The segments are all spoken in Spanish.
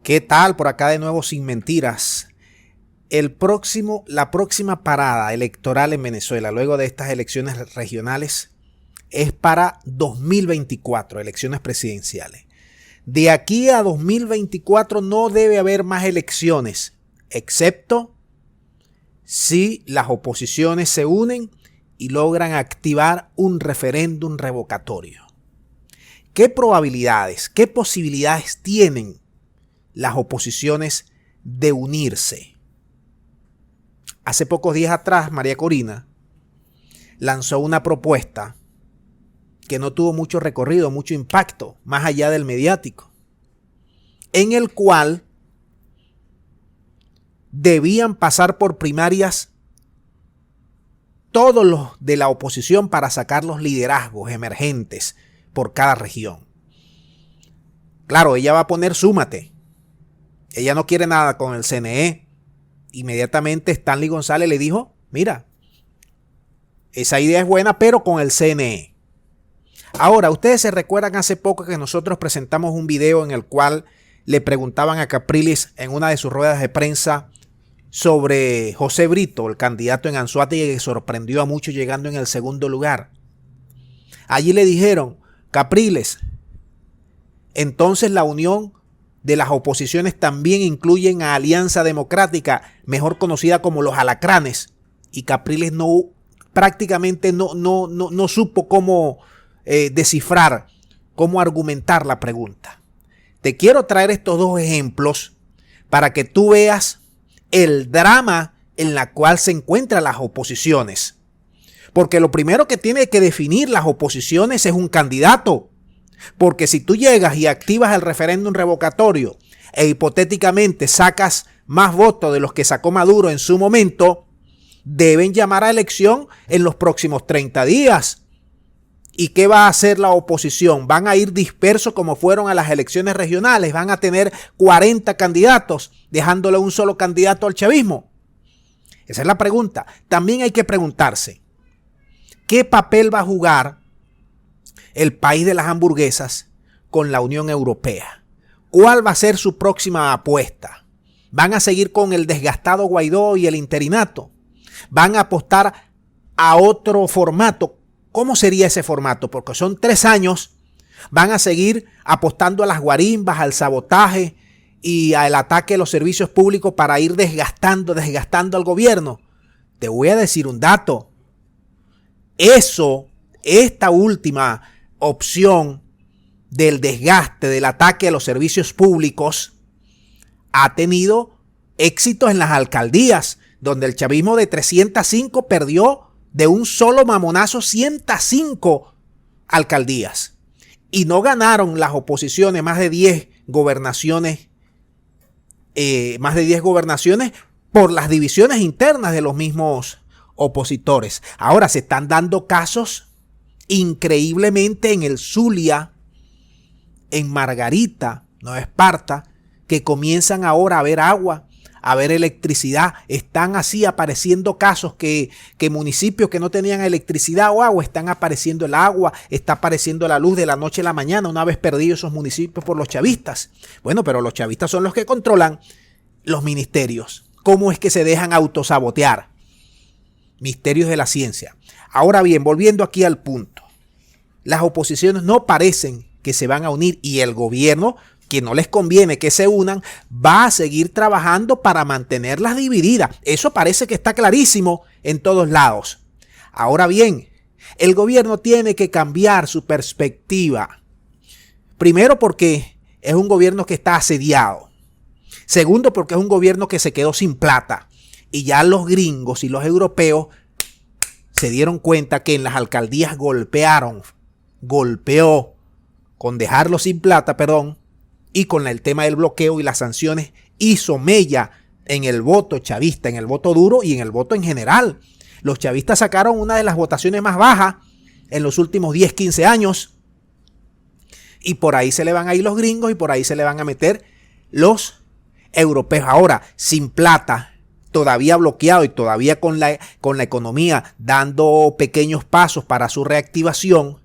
¿Qué tal? Por acá de nuevo sin mentiras. La próxima parada electoral en Venezuela, luego de estas elecciones regionales, es para 2024, elecciones presidenciales. De aquí a 2024 no debe haber más elecciones, excepto si las oposiciones se unen y logran activar un referéndum revocatorio. ¿Qué probabilidades, qué posibilidades tienen las oposiciones de unirse? Hace pocos días atrás, María Corina lanzó una propuesta que no tuvo mucho recorrido, mucho impacto, más allá del mediático, en el cual debían pasar por primarias todos los de la oposición para sacar los liderazgos emergentes por cada región. Claro, ella va a poner súmate. Ella no quiere nada con el CNE. Inmediatamente Stanley González le dijo, mira, esa idea es buena, pero con el CNE. Ahora, ustedes se recuerdan hace poco que nosotros presentamos un video en el cual le preguntaban a Capriles en una de sus ruedas de prensa sobre José Brito, el candidato en Anzoátegui que sorprendió a muchos llegando en el segundo lugar. Allí le dijeron, Capriles, entonces la unión de las oposiciones también incluyen a Alianza Democrática, mejor conocida como los Alacranes, y Capriles prácticamente no supo cómo descifrar, cómo argumentar la pregunta. Te quiero traer estos dos ejemplos para que tú veas el drama en la cual se encuentran las oposiciones. Porque lo primero que tiene que definir las oposiciones es un candidato. Porque si tú llegas y activas el referéndum revocatorio e hipotéticamente sacas más votos de los que sacó Maduro en su momento, deben llamar a elección en los próximos 30 días. ¿Y qué va a hacer la oposición? ¿Van a ir dispersos como fueron a las elecciones regionales? ¿Van a tener 40 candidatos dejándole un solo candidato al chavismo? Esa es la pregunta. También hay que preguntarse, ¿qué papel va a jugar el país de las hamburguesas con la Unión Europea? ¿Cuál va a ser su próxima apuesta? ¿Van a seguir con el desgastado Guaidó y el interinato? ¿Van a apostar a otro formato? ¿Cómo sería ese formato? Porque son 3 años. ¿Van a seguir apostando a las guarimbas, al sabotaje y al ataque a los servicios públicos para ir desgastando al gobierno? Te voy a decir un dato. Esta última opción del desgaste, del ataque a los servicios públicos, ha tenido éxitos en las alcaldías, donde el chavismo de 305 perdió de un solo mamonazo 105 alcaldías. Y no ganaron las oposiciones más de 10 gobernaciones, por las divisiones internas de los mismos opositores. Ahora se están dando casos increíblemente en el Zulia, en Margarita, Nueva Esparta, que comienzan ahora a ver agua, a ver electricidad. Están así apareciendo casos que municipios que no tenían electricidad o agua, están apareciendo el agua, está apareciendo la luz de la noche a la mañana, una vez perdidos esos municipios por los chavistas. Bueno, pero los chavistas son los que controlan los ministerios. ¿Cómo es que se dejan autosabotear? Misterios de la ciencia. Ahora bien, volviendo aquí al punto. Las oposiciones no parecen que se van a unir y el gobierno, que no les conviene que se unan, va a seguir trabajando para mantenerlas divididas. Eso parece que está clarísimo en todos lados. Ahora bien, el gobierno tiene que cambiar su perspectiva. Primero porque es un gobierno que está asediado. Segundo porque es un gobierno que se quedó sin plata. Y ya los gringos y los europeos se dieron cuenta que en las alcaldías golpeó con dejarlo sin plata, y con el tema del bloqueo y las sanciones hizo mella en el voto chavista, en el voto duro y en el voto en general. Los chavistas sacaron una de las votaciones más bajas en los últimos 10, 15 años. Y por ahí se le van a ir los gringos y por ahí se le van a meter los europeos. Ahora, sin plata, todavía bloqueado y todavía con la economía dando pequeños pasos para su reactivación,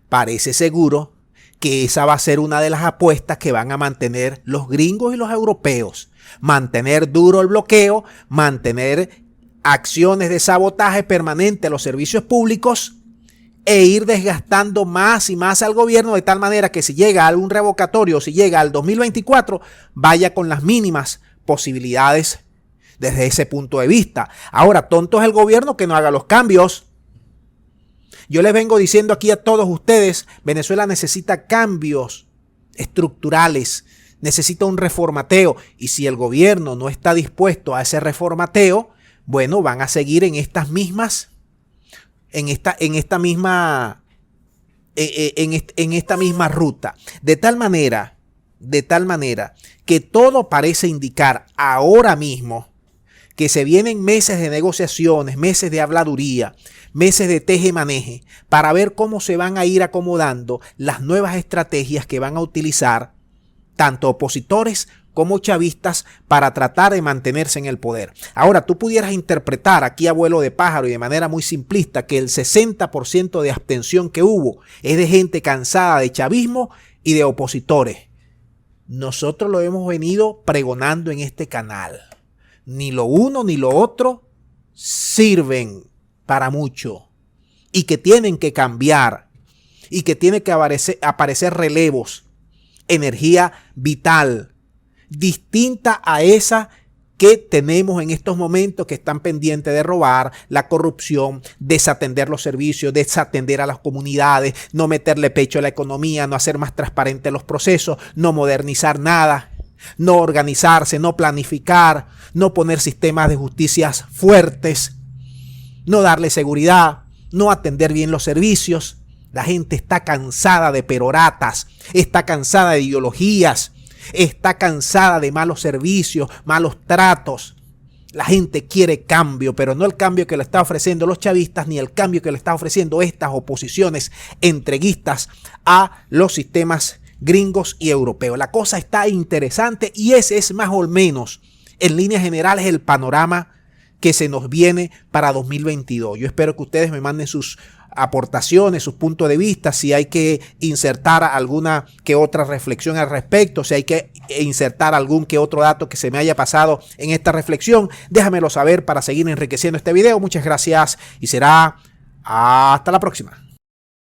parece seguro que esa va a ser una de las apuestas que van a mantener los gringos y los europeos. Mantener duro el bloqueo, mantener acciones de sabotaje permanente a los servicios públicos e ir desgastando más y más al gobierno, de tal manera que si llega a algún revocatorio, si llega al 2024, vaya con las mínimas posibilidades desde ese punto de vista. Ahora, tonto es el gobierno que no haga los cambios. Yo les vengo diciendo aquí a todos ustedes, Venezuela necesita cambios estructurales, necesita un reformateo, y si el gobierno no está dispuesto a ese reformateo, bueno, van a seguir en estas mismas, en esta misma ruta, de tal manera que todo parece indicar ahora mismo que se vienen meses de negociaciones, meses de habladuría, meses de teje-maneje, para ver cómo se van a ir acomodando las nuevas estrategias que van a utilizar tanto opositores como chavistas para tratar de mantenerse en el poder. Ahora, tú pudieras interpretar aquí a vuelo de pájaro y de manera muy simplista que el 60% de abstención que hubo es de gente cansada de chavismo y de opositores. Nosotros lo hemos venido pregonando en este canal. Ni lo uno ni lo otro sirven para mucho, y que tienen que cambiar, y que tienen que aparecer relevos, energía vital, distinta a esa que tenemos en estos momentos, que están pendientes de robar, la corrupción, desatender los servicios, desatender a las comunidades, no meterle pecho a la economía, no hacer más transparentes los procesos, no modernizar nada, no organizarse, no planificar, no poner sistemas de justicias fuertes, no darle seguridad, no atender bien los servicios. La gente está cansada de peroratas, está cansada de ideologías, está cansada de malos servicios, malos tratos. La gente quiere cambio, pero no el cambio que le está ofreciendo los chavistas, ni el cambio que le está ofreciendo estas oposiciones entreguistas a los sistemas gringos y europeos. La cosa está interesante y ese es más o menos, en líneas generales, el panorama que se nos viene para 2022. Yo espero que ustedes me manden sus aportaciones, sus puntos de vista, si hay que insertar alguna que otra reflexión al respecto, si hay que insertar algún que otro dato que se me haya pasado en esta reflexión, déjamelo saber para seguir enriqueciendo este video. Muchas gracias y será hasta la próxima.